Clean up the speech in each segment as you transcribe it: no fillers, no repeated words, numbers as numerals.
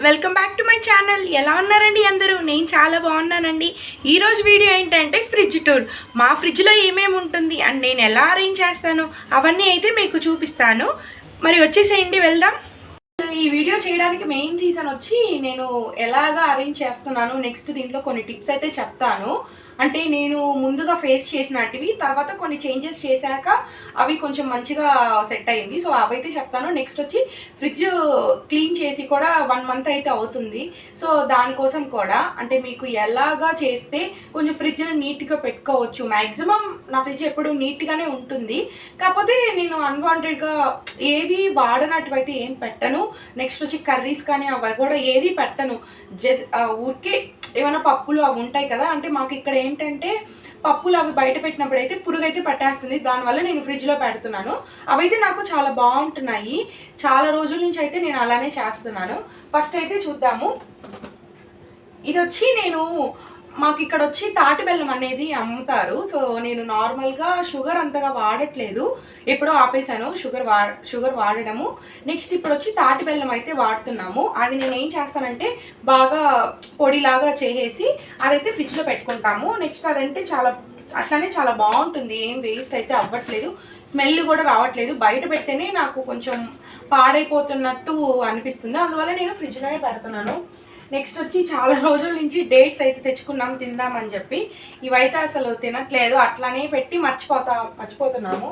Welcome back to my channel. ఎలా ఉన్నారండి అందరూ? నేను చాలా బాగున్నానండి. ఈరోజు వీడియో ఏంటంటే ఫ్రిడ్జ్ టూర్. మా ఫ్రిడ్జ్లో ఏమేమి ఉంటుంది అండ్ నేను ఎలా అరేంజ్ చేస్తాను అవన్నీ అయితే మీకు చూపిస్తాను. మరి వచ్చేసేయండి, వెళ్దాం. ఈ వీడియో చేయడానికి మెయిన్ రీజన్ వచ్చి నేను ఎలాగా అరేంజ్ చేస్తున్నాను, నెక్స్ట్ దీంట్లో కొన్ని టిప్స్ అయితే చెప్తాను. అంటే నేను ముందుగా ఫేస్ చేసినటివి, తర్వాత కొన్ని చేంజెస్ చేశాక అవి కొంచెం మంచిగా సెట్ అయింది. సో అవైతే చెప్తాను. నెక్స్ట్ వచ్చి ఫ్రిడ్జ్ క్లీన్ చేసి కూడా 1 మంత్ అయితే అవుతుంది. సో దానికోసం కూడా అంటే మీకు ఎలాగా చేస్తే కొంచెం ఫ్రిడ్జ్ని నీట్గా పెట్టుకోవచ్చు. మ్యాక్సిమం నా ఫ్రిడ్జ్ ఎప్పుడు నీట్గానే ఉంటుంది. కాకపోతే నేను అన్వాంటెడ్గా ఏవి వాడనట్టువైతే ఏం పెట్టను. నెక్స్ట్ వచ్చి కర్రీస్ కానీ అవి కూడా ఏది పెట్టను. ఊరికే ఏమైనా పప్పులు అవి ఉంటాయి కదా, అంటే మాకు ఇక్కడ ఏంటంటే పప్పులు అవి బయట పెట్టినప్పుడు అయితే పురుగు అయితే పట్టేస్తుంది. దానివల్ల నేను ఫ్రిడ్జ్లో పెడుతున్నాను. అవైతే నాకు చాలా బాగుంటున్నాయి. చాలా రోజుల నుంచి అయితే నేను అలానే చేస్తున్నాను. ఫస్ట్ అయితే చూద్దాము. ఇది వచ్చి మాకు ఇక్కడ వచ్చి తాటి బెల్లం అనేది అమ్ముతారు. సో నేను నార్మల్గా షుగర్ అంతగా వాడట్లేదు, ఎప్పుడో ఆపేసాను షుగర్ వాడడము. నెక్స్ట్ ఇప్పుడు వచ్చి తాటి బెల్లం అయితే వాడుతున్నాము. అది నేను ఏం చేస్తానంటే బాగా పొడిలాగా చేసేసి అదైతే ఫ్రిడ్జ్లో పెట్టుకుంటాము. నెక్స్ట్ అదంటే అట్లానే చాలా బాగుంటుంది. ఏం వేస్ట్ అయితే అవ్వట్లేదు, స్మెల్ కూడా రావట్లేదు. బయట పెడితేనే నాకు కొంచెం పాడైపోతున్నట్టు అనిపిస్తుంది, అందువల్ల నేను ఫ్రిడ్జ్లోనే పెడుతున్నాను. నెక్స్ట్ వచ్చి చాలా రోజుల నుంచి డేట్స్ అయితే తెచ్చుకున్నాం తిందామని చెప్పి. ఇవైతే అసలు తినట్లేదు, అట్లానే పెట్టి మర్చిపోతున్నాము.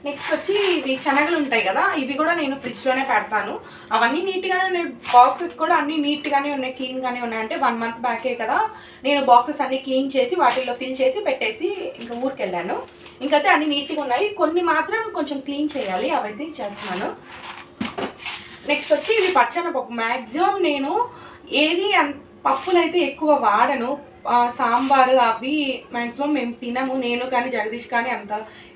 నెక్స్ట్ వచ్చి ఇవి శనగలు ఉంటాయి కదా, ఇవి కూడా నేను ఫ్రిడ్జ్లోనే పెడతాను. అవన్నీ నీట్గానే ఉన్నాయి, బాక్సెస్ కూడా అన్నీ నీట్గానే ఉన్నాయి, క్లీన్గానే ఉన్నాయి. అంటే 1 మంత్ బ్యాకే కదా నేను బాక్సెస్ అన్నీ క్లీన్ చేసి వాటిల్లో ఫిల్ చేసి పెట్టేసి ఇంకా ఊరికి వెళ్ళాను. ఇంకైతే అన్నీ నీట్గా ఉన్నాయి. కొన్ని మాత్రం కొంచెం క్లీన్ చేయాలి, అవైతే చేస్తున్నాను. నెక్స్ట్ వచ్చి ఇవి పచ్చనపప్పు. మ్యాక్సిమం నేను ఏది పప్పులు అయితే ఎక్కువ వాడను. సాంబారు అవి మ్యాక్సిమం మేము తినము, నేను కానీ జగదీష్ కానీ అంత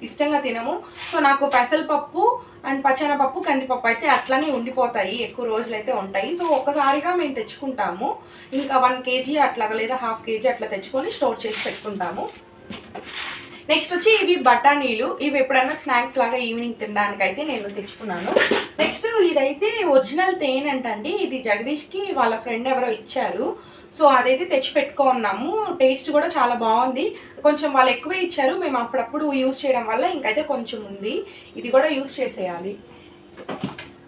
ఇష్టంగా తినము. సో నాకు పెసరపప్పు అండ్ పచ్చనపప్పు కందిపప్పు అయితే అట్లనే ఉండిపోతాయి, ఎక్కువ రోజులు అయితే ఉంటాయి. సో ఒక్కసారిగా మేము తెచ్చుకుంటాము. ఇంకా 1 kg అట్లాగా లేదా 1/2 kg అట్లా తెచ్చుకొని స్టోర్ చేసి పెట్టుకుంటాము. నెక్స్ట్ వచ్చి ఇవి బఠానీలు. ఇవి ఎప్పుడైనా స్నాక్స్ లాగా ఈవినింగ్ తినడానికి అయితే నేను తెచ్చుకున్నాను. నెక్స్ట్ ఇదైతే ఒరిజినల్ తేనె అంటండి. ఇది జగదీష్కి వాళ్ళ ఫ్రెండ్ ఎవరో ఇచ్చారు. సో అదైతే తెచ్చి పెట్టుకున్నాము. టేస్ట్ కూడా చాలా బాగుంది. కొంచెం వాళ్ళు ఎక్కువే ఇచ్చారు, మేము అప్పుడప్పుడు యూజ్ చేయడం వల్ల ఇంకైతే కొంచెం ఉంది. ఇది కూడా యూజ్ చేసేయాలి.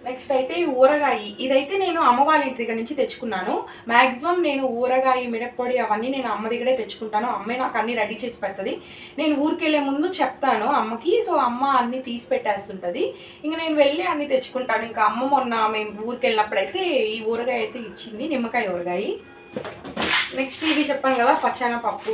నెక్స్ట్ అయితే ఊరగాయ. ఇదైతే నేను అమ్మ వాళ్ళ ఇంటి దగ్గర నుంచి తెచ్చుకున్నాను. మ్యాక్సిమం నేను ఊరగాయ, మిరప్పొడి అవన్నీ నేను అమ్మ దగ్గరే తెచ్చుకుంటాను. అమ్మే నాకు అన్నీ రెడీ చేసి పెడుతుంది. నేను ఊరికి వెళ్ళే ముందు చెప్తాను అమ్మకి, సో అమ్మ అన్నీ తీసి పెట్టేస్తుంటుంది. ఇంకా నేను వెళ్ళి అన్నీ తెచ్చుకుంటాను. ఇంకా అమ్మ మొన్న మేము ఊరికి వెళ్ళినప్పుడైతే ఈ ఊరగాయ అయితే ఇచ్చింది, నిమ్మకాయ ఊరగాయ. నెక్స్ట్ ఇది చెప్పాను కదా పచ్చనపప్పు,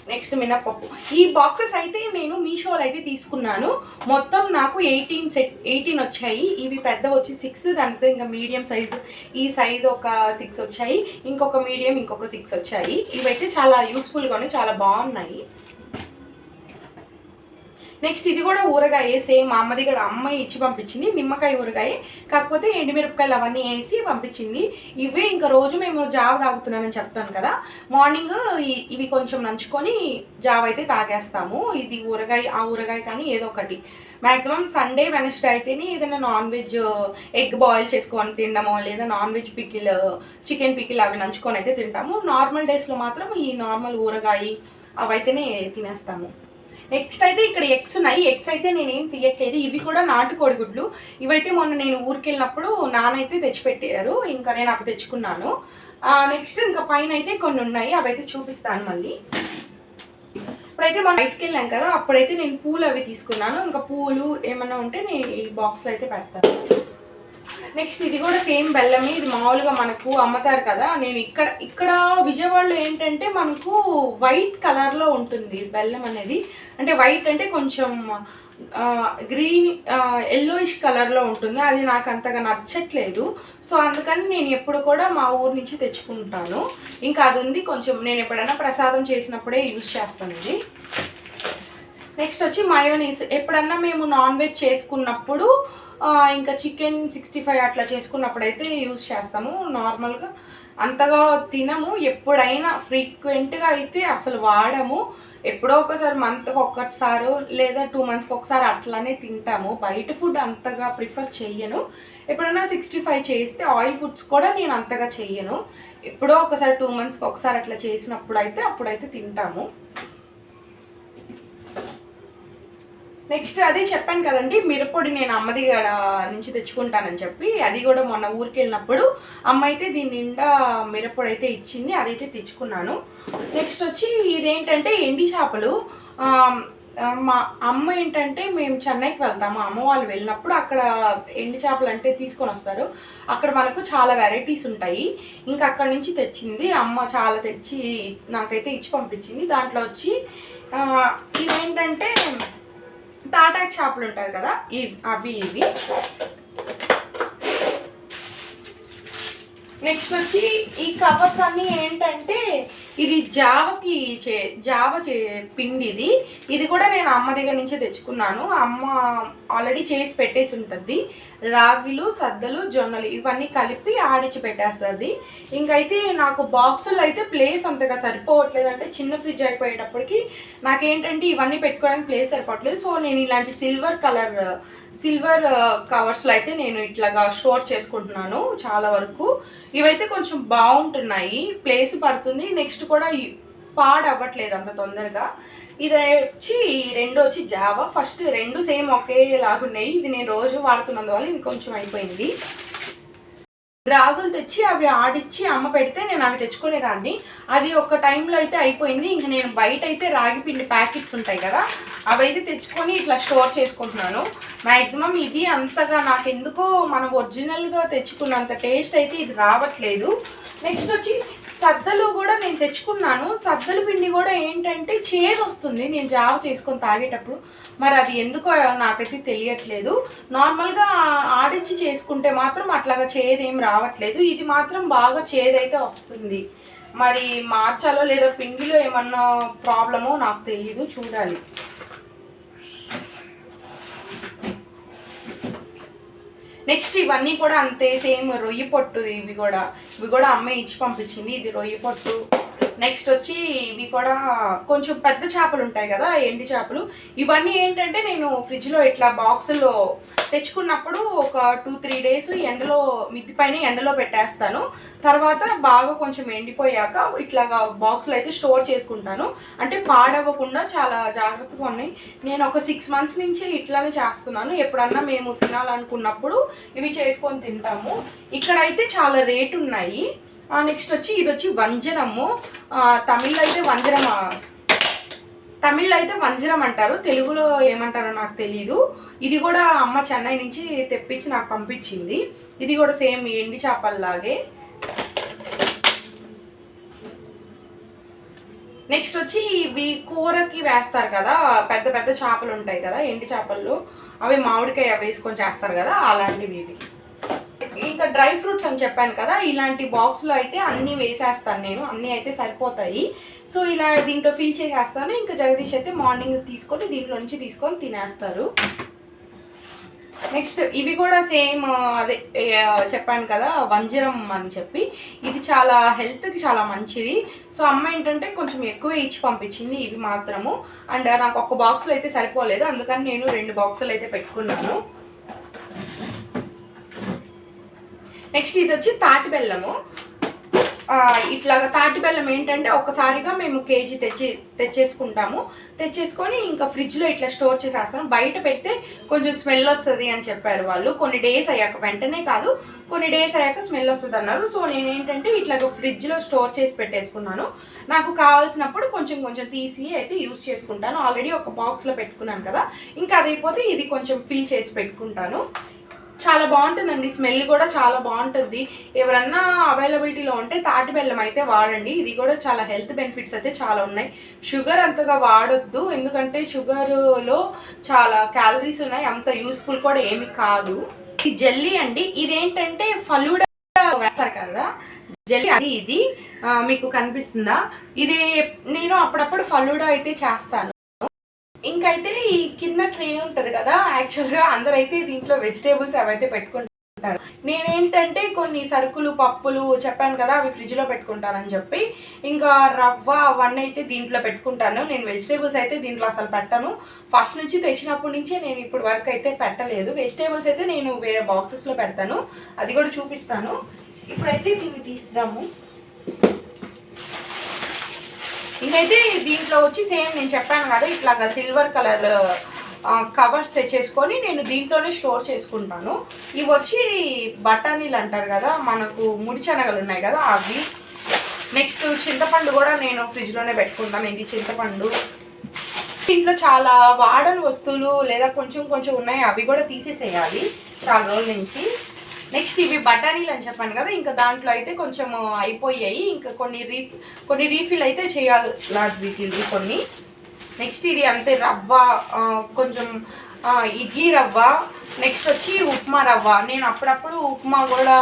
నెక్స్ట్ మినప్పప్పు. ఈ బాక్సెస్ అయితే నేను మీషోలో అయితే తీసుకున్నాను. మొత్తం నాకు 18 వచ్చాయి. ఇవి పెద్ద వచ్చి 6, దాంతో ఇంకా మీడియం సైజు ఈ సైజు ఒక 6 వచ్చాయి, ఇంకొక మీడియం ఇంకొక 6 వచ్చాయి. ఇవైతే చాలా యూస్ఫుల్గానే చాలా బాగున్నాయి. నెక్స్ట్ ఇది కూడా ఊరగాయ, సేమ్ మా అమ్మ దగ్గర అమ్మాయి ఇచ్చి పంపించింది, నిమ్మకాయ ఊరగాయ. కాకపోతే ఎండుమిరపకాయలు అవన్నీ వేసి పంపించింది. ఇవే ఇంకా రోజు మేము జావ తాగుతున్నానని చెప్తాను కదా, మార్నింగ్ ఇవి కొంచెం నంచుకొని జావ అయితే తాగేస్తాము. ఇది ఊరగాయ, ఆ ఊరగాయ కానీ ఏదో ఒకటి. మ్యాక్సిమం సండే వెనస్డే అయితేనే ఏదైనా నాన్ వెజ్ ఎగ్ బాయిల్ చేసుకొని తినడమో, లేదా non veg pickle, chicken pickle అవి నంచుకొని అయితే తింటాము. నార్మల్ డేస్లో మాత్రం ఈ నార్మల్ ఊరగాయ అవైతేనే తినేస్తాము. నెక్స్ట్ అయితే ఇక్కడ ఎగ్స్ ఉన్నాయి. ఎగ్స్ అయితే నేనేం తీయట్లేదు, ఇవి కూడా నాటుకోడి గుడ్లు. ఇవైతే మొన్న నేను ఊరికి వెళ్ళినప్పుడు నానైతే తెచ్చిపెట్టారు, ఇంకా నేను అవి తెచ్చుకున్నాను. నెక్స్ట్ ఇంకా పైన అయితే కొన్ని ఉన్నాయి, అవైతే చూపిస్తాను మళ్ళీ. ఇప్పుడైతే మనం బయటకు వెళ్ళాం కదా, అప్పుడైతే నేను పూలు అవి తీసుకున్నాను. ఇంకా పూలు ఏమన్నా ఉంటే నేను ఈ బాక్స్లో అయితే పెడతాను. నెక్స్ట్ ఇది కూడా సేమ్ బెల్లమే. ఇది మామూలుగా మనకు అమ్ముతారు కదా, నేను ఇక్కడ విజయవాడలో ఏంటంటే మనకు వైట్ కలర్లో ఉంటుంది బెల్లం అనేది. అంటే వైట్ అంటే కొంచెం గ్రీన్ ఎల్లోయిష్ కలర్లో ఉంటుంది. అది నాకు అంతగా నచ్చట్లేదు. సో అందుకని నేను ఎప్పుడు కూడా మా ఊరు నుంచి తెచ్చుకుంటాను. ఇంకా అది ఉంది కొంచెం, నేను ఎప్పుడైనా ప్రసాదం చేసినప్పుడే యూజ్ చేస్తాను ఇది. నెక్స్ట్ వచ్చి మయోనీస్. ఎప్పుడన్నా మేము నాన్ వెజ్ చేసుకున్నప్పుడు, ఇంకా చికెన్ 65 అట్లా చేసుకున్నప్పుడు అయితే యూజ్ చేస్తాము. నార్మల్గా అంతగా తినము, ఎప్పుడైనా ఫ్రీక్వెంట్గా అయితే అసలు వాడము. ఎప్పుడో ఒకసారి మంత్కి ఒక్కసారి లేదా 2 మంత్స్కి ఒకసారి అట్లానే తింటాము. బయట ఫుడ్ అంతగా ప్రిఫర్ చెయ్యను. ఎప్పుడైనా 65 చేస్తే ఆయిల్ ఫుడ్స్ కూడా నేను అంతగా చెయ్యను. ఎప్పుడో ఒకసారి 2 మంత్స్కి ఒకసారి అట్లా చేసినప్పుడు అప్పుడైతే తింటాము. నెక్స్ట్ అదే చెప్పాను కదండి, మిరప్పొడి నేను అమ్మది నుంచి తెచ్చుకుంటానని చెప్పి, అది కూడా మొన్న ఊరికి వెళ్ళినప్పుడు అమ్మ అయితే దీని నిండా మిరప్పొడి అయితే ఇచ్చింది, అదైతే తెచ్చుకున్నాను. నెక్స్ట్ వచ్చి ఇదేంటంటే ఎండి చేపలు. మా అమ్మ ఏంటంటే మేము చెన్నైకి వెళ్తాము, అమ్మ వాళ్ళు వెళ్ళినప్పుడు అక్కడ ఎండి చేపలు అంటే తీసుకొని వస్తారు. అక్కడ మనకు చాలా వెరైటీస్ ఉంటాయి. ఇంకా అక్కడ నుంచి తెచ్చింది అమ్మ, చాలా తెచ్చి నాకైతే ఇచ్చి పంపించింది. దాంట్లో వచ్చి ఇవేంటంటే తాటాకు చేపలు ఉంటారు కదా, ఇవి. నెక్స్ట్ వచ్చి ఈ కవర్స్ అన్నీ ఏంటంటే ఇది జావ పిండి. ఇది కూడా నేను అమ్మ దగ్గర నుంచే తెచ్చుకున్నాను. అమ్మ ఆల్రెడీ చేసి పెట్టేసి ఉంటుంది. రాగిలు, సద్దలు, జొన్నలు ఇవన్నీ కలిపి ఆడిచి పెట్టేస్తుంది. ఇంకైతే నాకు బాక్సులు అయితే ప్లేస్ అంతగా సరిపోవట్లేదు. అంటే చిన్న ఫ్రిడ్జ్ అయిపోయేటప్పటికి నాకేంటంటే ఇవన్నీ పెట్టుకోవడానికి ప్లేస్ సరిపోవట్లేదు. సో నేను ఇలాంటి సిల్వర్ కవర్స్లో అయితే నేను ఇట్లాగా స్టోర్ చేసుకుంటున్నాను చాలా వరకు. ఇవైతే కొంచెం బాగుంటున్నాయి, ప్లేస్ పడుతుంది. నెక్స్ట్ కూడా పాడవ్వట్లేదు అంత తొందరగా. ఇది వచ్చి రెండు వచ్చి జావా. ఫస్ట్ రెండు సేమ్ ఒకేలాగున్నాయి. ఇది నేను రోజు వాడుతున్నందువల్ల ఇది కొంచెం అయిపోయింది. రాగులు తెచ్చి అవి ఆడిచ్చి అమ్మ పెడితే నేను అవి తెచ్చుకునేదాన్ని. అది ఒక టైంలో అయితే అయిపోయింది. ఇంక నేను బయట అయితే రాగి పిండి ప్యాకెట్స్ ఉంటాయి కదా, అవైతే తెచ్చుకొని ఇట్లా స్టోర్ చేసుకుంటున్నాను. మ్యాక్సిమం ఇది అంతగా నాకు ఎందుకో మనం ఒరిజినల్గా తెచ్చుకున్నంత టేస్ట్ అయితే ఇది రావట్లేదు. నెక్స్ట్ వచ్చి సద్దలు కూడా నేను తెచ్చుకున్నాను. సద్దల పిండి కూడా ఏంటంటే చేదు వస్తుంది నేను జావ చేసుకొని తాగేటప్పుడు. మరి అది ఎందుకో నాకైతే తెలియట్లేదు. నార్మల్గా ఆడించి చేసుకుంటే మాత్రం అట్లాగా చేదేం రావట్లేదు. ఇది మాత్రం బాగా చేదైతే వస్తుంది. మరి మార్చాలో లేదో, పిండిలో ఏమన్నా ప్రాబ్లమో నాకు తెలియదు, చూడాలి. నెక్స్ట్ ఇవన్నీ కూడా అంతే సేమ్ రొయ్యి పొట్టు. ఇవి కూడా అమ్మే ఇచ్చి పంపించింది. ఇది రొయ్యి పొట్టు. నెక్స్ట్ వచ్చి ఇవి కూడా కొంచెం పెద్ద చేపలు ఉంటాయి కదా, ఎండి చేపలు. ఇవన్నీ ఏంటంటే నేను ఫ్రిడ్జ్లో ఇట్లా బాక్సుల్లో తెచ్చుకున్నప్పుడు ఒక 2-3 డేస్ మిద్ది పైన ఎండలో పెట్టేస్తాను. తర్వాత బాగా కొంచెం ఎండిపోయాక ఇట్లాగా బాక్స్లో అయితే స్టోర్ చేసుకుంటాను. అంటే పాడవ్వకుండా చాలా జాగ్రత్తగా ఉన్నాయి. నేను ఒక 6 మంత్స్ నుంచి ఇట్లానే చేస్తున్నాను. ఎప్పుడన్నా మేము తినాలనుకున్నప్పుడు ఇవి చేసుకొని తింటాము. ఇక్కడైతే చాలా రేటు ఉన్నాయి. నెక్స్ట్ వచ్చి ఇది వచ్చి వంజరము. తమిళ్లో అయితే వంజరం అంటారు, తెలుగులో ఏమంటారో నాకు తెలీదు. ఇది కూడా అమ్మ చెన్నై నుంచి తెప్పించి నాకు పంపించింది. ఇది కూడా సేమ్ ఎండి చేపల్లాగే. నెక్స్ట్ వచ్చి ఇవి కూరకి వేస్తారు కదా, పెద్ద పెద్ద చేపలు ఉంటాయి కదా ఎండి చేపల్లో, అవి మామిడికాయ వేసుకొని చేస్తారు కదా, అలాంటివి ఇవి. ఇంకా డ్రై ఫ్రూట్స్ అని చెప్పాను కదా, ఇలాంటి బాక్స్లో అయితే అన్నీ వేసేస్తాను నేను. అన్నీ అయితే సరిపోతాయి. సో ఇలా దీంట్లో ఫిల్ చేసేస్తాను. ఇంకా జగదీష్ అయితే మార్నింగ్ తీసుకొని దీంట్లో నుంచి తీసుకొని తినేస్తారు. నెక్స్ట్ ఇవి కూడా సేమ్ అదే చెప్పాను కదా వంజరం అని చెప్పి, ఇది చాలా హెల్త్కి చాలా మంచిది. సో అమ్మ ఏంటంటే కొంచెం ఎక్కువ ఇచ్చి పంపించింది ఇవి మాత్రము. అండ్ నాకు ఒక బాక్స్లో అయితే సరిపోలేదు, అందుకని నేను 2 బాక్సులు అయితే పెట్టుకున్నాను. నెక్స్ట్ ఇది వచ్చి తాటి బెల్లము. ఇట్లాగా తాటి బెల్లం ఏంటంటే ఒకసారిగా మేము కేజీ తెచ్చేసుకొని ఇంకా ఫ్రిడ్జ్లో ఇట్లా స్టోర్ చేసేస్తాను. బయట పెడితే కొంచెం స్మెల్ వస్తుంది అని చెప్పారు వాళ్ళు. కొన్ని డేస్ అయ్యాక, వెంటనే కాదు కొన్ని డేస్ అయ్యాక స్మెల్ వస్తుంది అన్నారు. సో నేనేంటంటే ఇట్లాగ ఫ్రిడ్జ్లో స్టోర్ చేసి పెట్టేసుకున్నాను. నాకు కావాల్సినప్పుడు కొంచెం తీసి అయితే యూస్ చేసుకుంటాను. ఆల్రెడీ ఒక బాక్స్లో పెట్టుకున్నాను కదా, ఇంకా అదైపోతే ఇది కొంచెం ఫిల్ చేసి పెట్టుకుంటాను. చాలా బాగుంటుందండి, స్మెల్ కూడా చాలా బాగుంటుంది. ఎవరన్నా అవైలబిలిటీలో ఉంటే తాటి బెల్లం అయితే వాడండి. ఇది కూడా చాలా హెల్త్ బెనిఫిట్స్ అయితే చాలా ఉన్నాయి. షుగర్ అంతగా వాడొద్దు, ఎందుకంటే షుగర్లో చాలా క్యాలరీస్ ఉన్నాయి, అంత యూస్ఫుల్ కూడా ఏమి కాదు. ఈ జెల్లీ అండి, ఇదేంటంటే ఫలూడా వేస్తారు కదా జెల్లీ, అది ఇది మీకు కనిపిస్తుందా? ఇది నేను అప్పుడప్పుడు ఫలూడా అయితే చేస్తాను. ఇంకైతే ఈ కింద ట్రే ఉంటుంది కదా, యాక్చువల్గా అందరైతే దీంట్లో వెజిటేబుల్స్ అవైతే పెట్టుకుంటారు. ఉంటాను. నేనేంటంటే కొన్ని సరుకులు పప్పులు చెప్పాను కదా, అవి ఫ్రిడ్జ్లో పెట్టుకుంటానని చెప్పి ఇంకా రవ్వ అవన్నీ అయితే దీంట్లో పెట్టుకుంటాను. నేను వెజిటేబుల్స్ అయితే దీంట్లో అసలు పెట్టను. ఫస్ట్ నుంచి తెచ్చినప్పటి నుంచే నేను ఇప్పుడు వరకు అయితే పెట్టలేదు. వెజిటేబుల్స్ అయితే నేను వేరే బాక్సెస్లో పెడతాను, అది కూడా చూపిస్తాను. ఇప్పుడైతే దీన్ని తీద్దాము. ఇంకైతే దీంట్లో వచ్చి సేమ్ నేను చెప్పాను కదా, ఇట్లాగా సిల్వర్ కలర్ కవర్స్ సెట్ చేసుకొని నేను దీంట్లోనే స్టోర్ చేసుకుంటాను. ఇవి వచ్చి బఠానీలు అంటారు కదా, మనకు ముడి శనగలు ఉన్నాయి కదా అవి. నెక్స్ట్ చింతపండు కూడా నేను ఫ్రిడ్జ్లోనే పెట్టుకుంటాను. ఇది చింతపండు. ఇంట్లో చాలా వాడని వస్తువులు లేదా కొంచెం కొంచెం ఉన్నాయి, అవి కూడా తీసేసేయాలి చాలా రోజుల నుంచి. నెక్స్ట్ ఇవి బఠానీలు అని చెప్పాను కదా, ఇంకా దాంట్లో అయితే కొంచెం అయిపోయాయి, ఇంకా కొన్ని రీఫిల్ అయితే చేయాలి వీటికి కొన్ని. నెక్స్ట్ ఇది అంతే రవ్వ, కొంచెం ఇడ్లీ రవ్వ. నెక్స్ట్ వచ్చి ఉప్మా రవ్వ. నేను అప్పుడప్పుడు ఉప్మా కూడా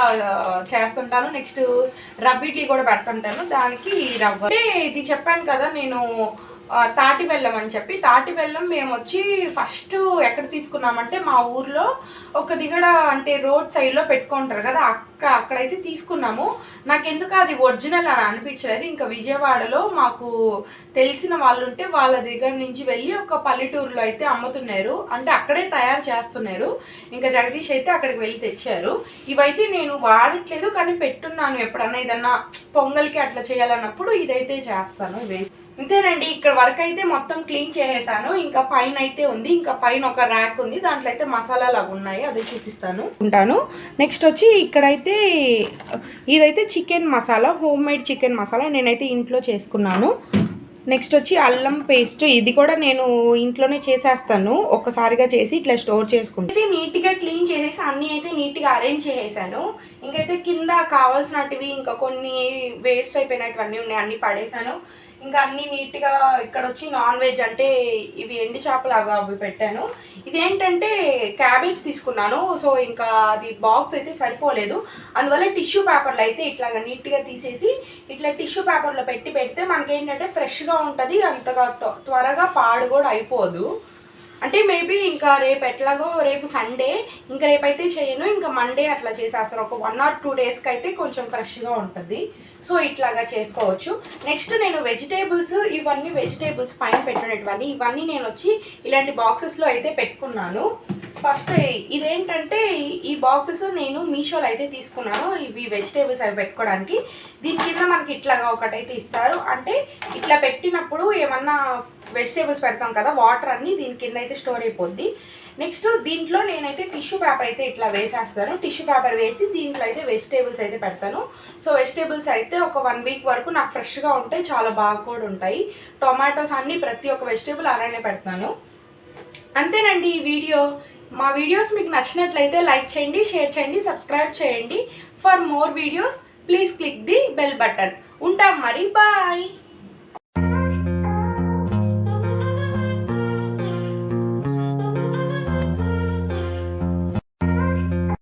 చేస్తుంటాను. నెక్స్ట్ రవ్వ ఇడ్లీ కూడా పెడుతుంటాను. దానికి రవ్వ అంటే ఇది చెప్పాను కదా నేను తాటి బెల్లం అని చెప్పి. తాటి బెల్లం మేము వచ్చి ఫస్ట్ ఎక్కడ తీసుకున్నామంటే మా ఊర్లో ఒక దిగడ అంటే రోడ్ సైడ్లో పెట్టుకుంటారు కదా, అక్కడైతే తీసుకున్నాము. నాకు ఎందుకు అది ఒరిజినల్ అని అనిపించలేదు. ఇంకా విజయవాడలో మాకు తెలిసిన వాళ్ళు ఉంటే వాళ్ళ దగ్గర నుంచి వెళ్ళి ఒక పల్లెటూరులో అయితే అమ్ముతున్నారు, అంటే అక్కడే తయారు చేస్తున్నారు. ఇంకా జగదీష్ అయితే అక్కడికి వెళ్ళి తెచ్చారు. ఇవైతే నేను వాడట్లేదు కానీ పెట్టున్నాను, ఎప్పుడన్నా ఏదన్నా పొంగల్కి అట్లా చేయాలన్నప్పుడు ఇదైతే చేస్తాను. ఇంతేనండి, ఇక్కడ వరకు అయితే మొత్తం క్లీన్ చేసేసాను. ఇంకా పైన అయితే ఉంది, ఇంకా పైన ఒక ర్యాక్ ఉంది, దాంట్లో అయితే మసాలాలు అవి ఉన్నాయి, అది చూపిస్తాను ఉంటాను. నెక్స్ట్ వచ్చి ఇక్కడైతే ఇదైతే chicken masala, home made chicken masala నేనైతే ఇంట్లో చేసుకున్నాను. నెక్స్ట్ వచ్చి అల్లం పేస్ట్, ఇది కూడా నేను ఇంట్లోనే చేసేస్తాను, ఒక్కసారిగా చేసి ఇట్లా స్టోర్ చేసుకుంటాను. అయితే నీట్గా క్లీన్ చేసేసి అన్నీ అయితే నీట్గా అరేంజ్ చేసేసాను. ఇంకైతే కింద కావాల్సినటివి ఇంకా కొన్ని వేస్ట్ అయిపోయినటువన్నీ ఉన్నాయి, అన్నీ పడేసాను. ఇంకా అన్నీ నీట్గా ఇక్కడ వచ్చి నాన్ వెజ్ అంటే ఇవి ఎండి చేపలు అవి పెట్టాను. ఇదేంటంటే క్యాబేజ్ తీసుకున్నాను, సో ఇంకా అది బాక్స్ అయితే సరిపోలేదు, అందువల్ల టిష్యూ పేపర్లు అయితే ఇట్లాగా నీట్గా తీసేసి ఇట్లా టిష్యూ పేపర్లో పెడితే మనకేంటంటే ఫ్రెష్గా ఉంటుంది, అంతగా త్వరగా పాడు కూడా అయిపోదు. అంటే మేబీ ఇంకా రేపు ఎట్లాగో రేపు సండే, ఇంకా రేపైతే చేయను, ఇంకా మండే అట్లా చేసేస్తాను. ఒక 1 or 2 డేస్కి అయితే కొంచెం ఫ్రెష్గా ఉంటుంది, సో ఇట్లాగా చేసుకోవచ్చు. నెక్స్ట్ నేను వెజిటేబుల్స్, ఇవన్నీ వెజిటేబుల్స్ పైన పెట్టినటువంటి ఇవన్నీ నేను వచ్చి ఇలాంటి బాక్సెస్లో అయితే పెట్టుకున్నాను. ఫస్ట్ ఇదేంటంటే ఈ బాక్సెస్ నేను మీషోలో అయితే తీసుకున్నాను, ఇవి వెజిటేబుల్స్ అవి పెట్టుకోవడానికి. దీని కింద మనకి ఇట్లాగా ఒకటైతే ఇస్తారు, అంటే ఇట్లా పెట్టినప్పుడు ఏమన్నా వెజిటేబుల్స్ పెడతాం కదా, వాటర్ అన్నీ దీని కింద అయితే స్టోర్ అయిపోద్ది. నెక్స్ట్ దీంట్లో నేనైతే టిష్యూ పేపర్ అయితే ఇట్లా వేసేస్తాను. టిష్యూ పేపర్ వేసి దీంట్లో అయితే వెజిటేబుల్స్ అయితే పెడతాను. సో వెజిటేబుల్స్ అయితే ఒక 1 వీక్ వరకు నాకు ఫ్రెష్గా ఉంటాయి, చాలా బాగా కూడా ఉంటాయి. టొమాటోస్ అన్నీ ప్రతి ఒక్క వెజిటేబుల్ అలానే పెడతాను. అంతేనండి ఈ వీడియో. మా వీడియోస్ మీకు నచ్చినట్లయితే లైక్ చేయండి, షేర్ చేయండి, సబ్స్క్రైబ్ చేయండి. For more videos please click the bell button. ఉంటాం మరి, బాయ్.